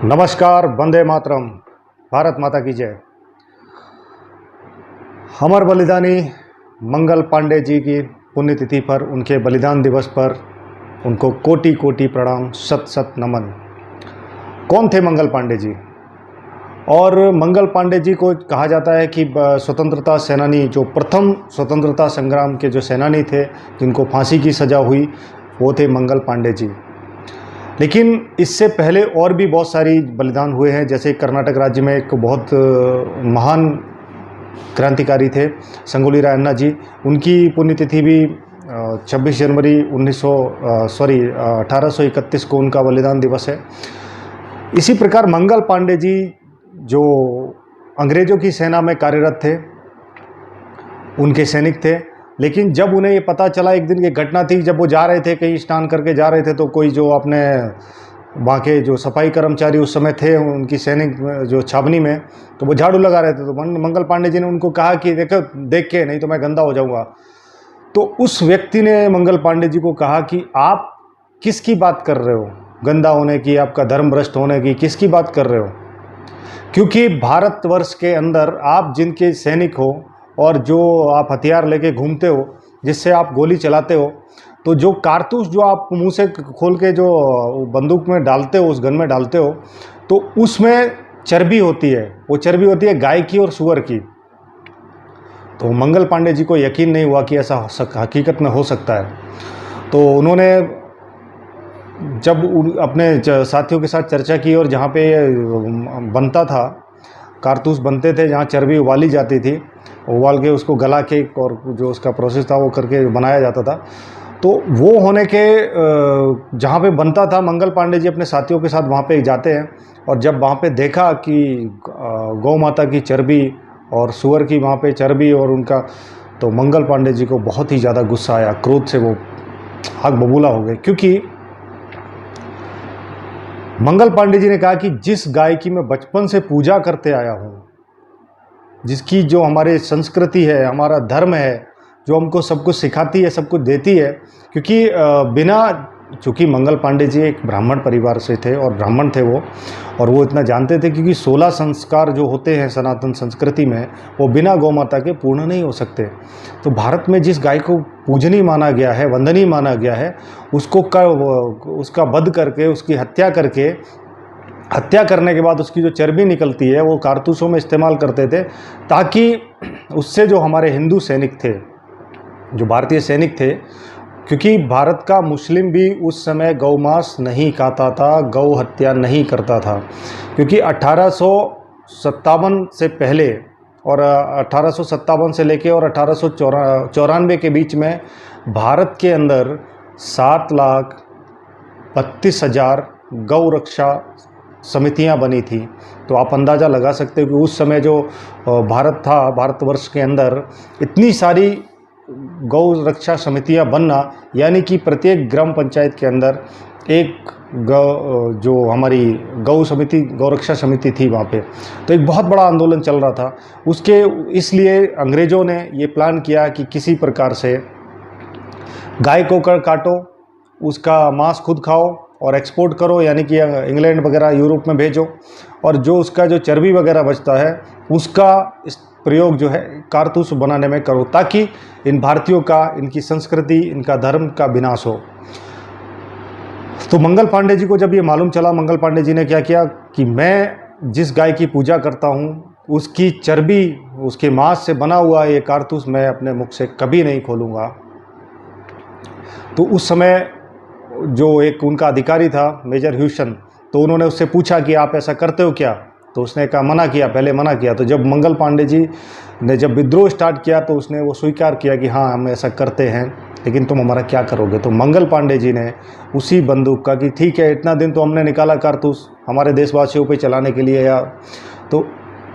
नमस्कार, वंदे मातरम, भारत माता की जय। अमर बलिदानी मंगल पांडे जी की पुण्यतिथि पर, उनके बलिदान दिवस पर उनको कोटि कोटि प्रणाम, शत शत नमन। कौन थे मंगल पांडे जी? और मंगल पांडे जी को कहा जाता है कि स्वतंत्रता सेनानी, जो प्रथम स्वतंत्रता संग्राम के जो सेनानी थे, जिनको फांसी की सज़ा हुई, वो थे मंगल पांडे जी। लेकिन इससे पहले और भी बहुत सारी बलिदान हुए हैं। जैसे कर्नाटक राज्य में एक बहुत महान क्रांतिकारी थे संगोली रायन्ना जी, उनकी पुण्यतिथि भी 26 जनवरी 1831 को उनका बलिदान दिवस है। इसी प्रकार मंगल पांडे जी, जो अंग्रेज़ों की सेना में कार्यरत थे, उनके सैनिक थे। लेकिन जब उन्हें ये पता चला, एक दिन की घटना थी, जब वो जा रहे थे, कहीं स्नान करके जा रहे थे, तो कोई जो अपने वहाँ के जो सफाई कर्मचारी उस समय थे उनकी सैनिक जो छावनी में, तो वो झाड़ू लगा रहे थे। तो मंगल पांडे जी ने उनको कहा कि देखो, देख के, नहीं तो मैं गंदा हो जाऊँगा। तो उस व्यक्ति ने मंगल पांडे जी को कहा कि आप किसकी बात कर रहे हो? गंदा होने की, आपका धर्म भ्रष्ट होने की, किसकी बात कर रहे हो? क्योंकि भारतवर्ष के अंदर आप जिनके सैनिक हो और जो आप हथियार लेके घूमते हो, जिससे आप गोली चलाते हो, तो जो कारतूस जो आप मुंह से खोल के जो बंदूक में डालते हो, उस गन में डालते हो, तो उसमें चर्बी होती है। वो चर्बी होती है गाय की और सूअर की। तो मंगल पांडे जी को यकीन नहीं हुआ कि ऐसा हकीकत में हो सकता है। तो उन्होंने जब अपने साथियों के साथ चर्चा की, और जहाँ पे बनता था, कारतूस बनते थे, जहाँ चर्बी उबाली जाती थी, उबाल के उसको गला के, और जो उसका प्रोसेस था वो करके बनाया जाता था। तो वो होने के जहाँ पे बनता था, मंगल पांडे जी अपने साथियों के साथ वहाँ पे जाते हैं, और जब वहाँ पे देखा कि गौ माता की चर्बी और सूअर की वहाँ पे चर्बी और उनका, तो मंगल पांडे जी को बहुत ही ज़्यादा गुस्सा आया, क्रोध से वो आग बबूला हो गए। क्योंकि मंगल पांडे जी ने कहा कि जिस गाय की मैं बचपन से पूजा करते आया हूँ, जिसकी जो हमारे संस्कृति है, हमारा धर्म है, जो हमको सब कुछ सिखाती है, सब कुछ देती है, क्योंकि चूँकि मंगल पांडे जी एक ब्राह्मण परिवार से थे और ब्राह्मण थे वो, और वो इतना जानते थे क्योंकि 16 संस्कार जो होते हैं सनातन संस्कृति में, वो बिना गौ माता के पूर्ण नहीं हो सकते। तो भारत में जिस गाय को पूजनीय माना गया है, वंदनीय माना गया है, उसका वध करके, उसकी हत्या करके, हत्या करने के बाद उसकी जो चर्बी निकलती है वो कारतूसों में इस्तेमाल करते थे, ताकि उससे जो हमारे हिंदू सैनिक थे, जो भारतीय सैनिक थे, क्योंकि भारत का मुस्लिम भी उस समय गौमांस नहीं खाता था, गौ हत्या नहीं करता था, क्योंकि 1857 से पहले, और 1857 से लेके और 1894 के बीच में भारत के अंदर 7,32,000 गौ रक्षा समितियां बनी थी। तो आप अंदाज़ा लगा सकते हो कि उस समय जो भारत था, भारतवर्ष के अंदर इतनी सारी गौ रक्षा समितियां बनना, यानी कि प्रत्येक ग्राम पंचायत के अंदर एक जो हमारी गौ रक्षा समिति थी वहाँ पे, तो एक बहुत बड़ा आंदोलन चल रहा था उसके। इसलिए अंग्रेज़ों ने ये प्लान किया कि किसी प्रकार से गाय को काटो, उसका मांस खुद खाओ और एक्सपोर्ट करो, यानी कि इंग्लैंड वगैरह यूरोप में भेजो, और जो उसका जो चर्बी वगैरह बचता है उसका प्रयोग जो है कारतूस बनाने में करो, ताकि इन भारतीयों का, इनकी संस्कृति, इनका धर्म का विनाश हो। तो मंगल पांडे जी को जब ये मालूम चला, मंगल पांडे जी ने क्या किया कि मैं जिस गाय की पूजा करता हूँ, उसकी चर्बी, उसके मांस से बना हुआ ये कारतूस मैं अपने मुख से कभी नहीं खोलूँगा। तो उस समय जो एक उनका अधिकारी था, मेजर ह्यूसन, तो उन्होंने उससे पूछा कि आप ऐसा करते हो क्या? तो उसने कहा, मना किया, पहले मना किया। तो जब मंगल पांडे जी ने जब विद्रोह स्टार्ट किया, तो उसने वो स्वीकार किया कि हाँ, हम ऐसा करते हैं, लेकिन तुम हमारा क्या करोगे? तो मंगल पांडे जी ने उसी बंदूक का कि ठीक है, इतना दिन तो हमने निकाला कारतूस हमारे देशवासियों पे चलाने के लिए, या तो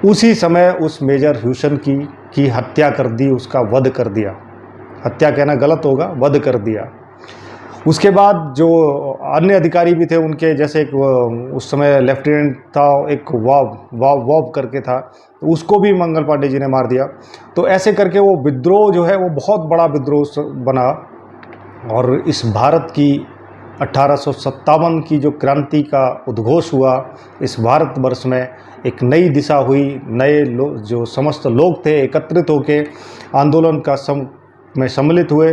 उसी समय उस मेजर ह्यूसन की हत्या कर दी, उसका वध कर दिया। हत्या कहना गलत होगा, वध कर दिया। उसके बाद जो अन्य अधिकारी भी थे उनके, जैसे एक उस समय लेफ्टिनेंट था, एक वॉब करके था, तो उसको भी मंगल पांडे जी ने मार दिया। तो ऐसे करके वो विद्रोह जो है वो बहुत बड़ा विद्रोह बना, और इस भारत की 1857 की जो क्रांति का उद्घोष हुआ, इस भारतवर्ष में एक नई दिशा हुई, नए लोग जो समस्त लोग थे एकत्रित होकर आंदोलन का में सम्मिलित हुए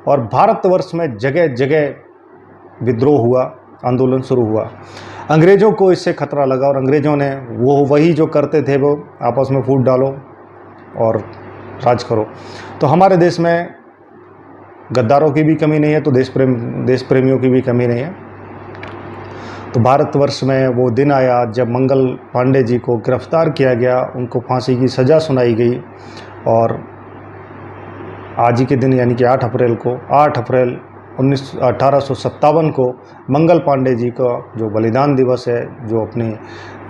और भारतवर्ष में जगह जगह विद्रोह हुआ, आंदोलन शुरू हुआ। अंग्रेज़ों को इससे खतरा लगा और अंग्रेज़ों ने वही जो करते थे वो आपस में फूट डालो और राज करो। तो हमारे देश में गद्दारों की भी कमी नहीं है, तो देश प्रेमियों की भी कमी नहीं है। तो भारतवर्ष में वो दिन आया जब मंगल पांडे जी को गिरफ्तार किया गया, उनको फांसी की सज़ा सुनाई गई और आज ही के दिन यानी कि 8 अप्रैल 1857 को मंगल पांडे जी का जो बलिदान दिवस है, जो अपनी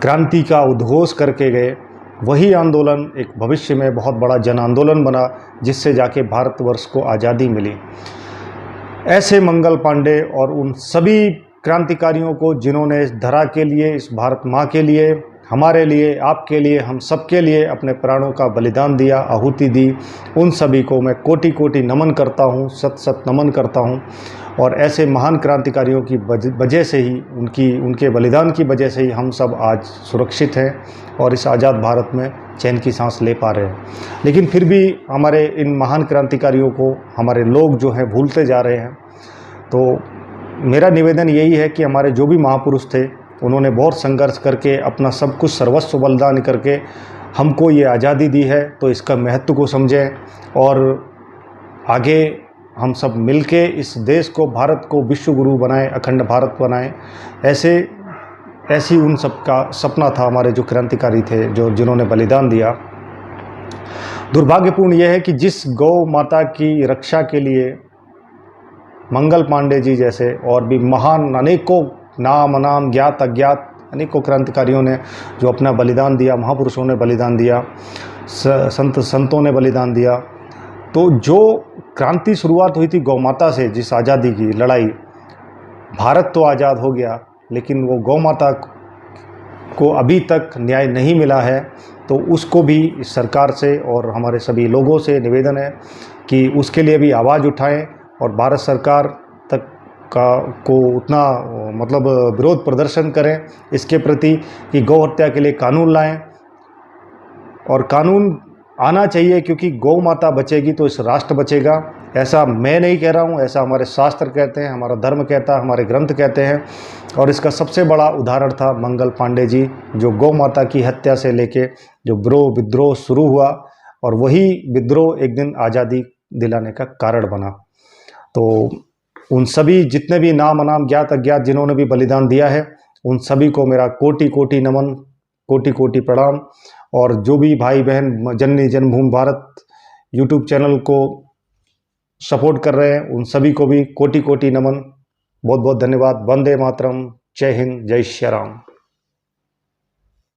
क्रांति का उद्घोष करके गए, वही आंदोलन एक भविष्य में बहुत बड़ा जन आंदोलन बना, जिससे जाके भारतवर्ष को आज़ादी मिली। ऐसे मंगल पांडे और उन सभी क्रांतिकारियों को जिन्होंने इस धरा के लिए, इस भारत माँ के लिए, हमारे लिए, आपके लिए, हम सबके लिए अपने प्राणों का बलिदान दिया, आहुति दी, उन सभी को मैं कोटि कोटि नमन करता हूँ, सत सत नमन करता हूँ। और ऐसे महान क्रांतिकारियों की वजह से ही, उनके बलिदान की वजह से ही हम सब आज सुरक्षित हैं और इस आज़ाद भारत में चैन की सांस ले पा रहे हैं। लेकिन फिर भी हमारे इन महान क्रांतिकारियों को हमारे लोग जो हैं भूलते जा रहे हैं। तो मेरा निवेदन यही है कि हमारे जो भी महापुरुष थे, उन्होंने बहुत संघर्ष करके अपना सब कुछ सर्वस्व बलिदान करके हमको ये आज़ादी दी है, तो इसका महत्व को समझें और आगे हम सब मिलके इस देश को, भारत को विश्व गुरु बनाएं, अखंड भारत बनाएं। ऐसी उन सब का सपना था हमारे जो क्रांतिकारी थे, जिन्होंने बलिदान दिया। दुर्भाग्यपूर्ण यह है कि जिस गौ माता की रक्षा के लिए मंगल पांडे जी जैसे और भी महान अनेकों नाम अनाम ज्ञात अज्ञात अनेकों क्रांतिकारियों ने जो अपना बलिदान दिया, महापुरुषों ने बलिदान दिया, संतों ने बलिदान दिया, तो जो क्रांति शुरुआत हुई थी गौ माता से, जिस आज़ादी की लड़ाई, भारत तो आज़ाद हो गया लेकिन वो गौ माता को अभी तक न्याय नहीं मिला है। तो उसको भी सरकार से और हमारे सभी लोगों से निवेदन है कि उसके लिए भी आवाज़ उठाएं और भारत सरकार तक को उतना मतलब विरोध प्रदर्शन करें इसके प्रति कि गौ हत्या के लिए कानून लाएं। और कानून आना चाहिए, क्योंकि गौ माता बचेगी तो इस राष्ट्र बचेगा। ऐसा मैं नहीं कह रहा हूँ, ऐसा हमारे शास्त्र कहते हैं, हमारा धर्म कहता है, हमारे ग्रंथ कहते हैं। और इसका सबसे बड़ा उदाहरण था मंगल पांडे जी, जो गौ माता की हत्या से लेके जो विद्रोह शुरू हुआ और वही विद्रोह एक दिन आज़ादी दिलाने का कारण बना। तो उन सभी जितने भी नाम अनाम ज्ञात अज्ञात जिन्होंने भी बलिदान दिया है, उन सभी को मेरा कोटि कोटि नमन, कोटि कोटि प्रणाम। और जो भी भाई बहन जननी जन्मभूमि भारत यूट्यूब चैनल को सपोर्ट कर रहे हैं, उन सभी को भी कोटि कोटि नमन। बहुत बहुत धन्यवाद। वंदे मातरम। जय हिंद, जय श्री राम।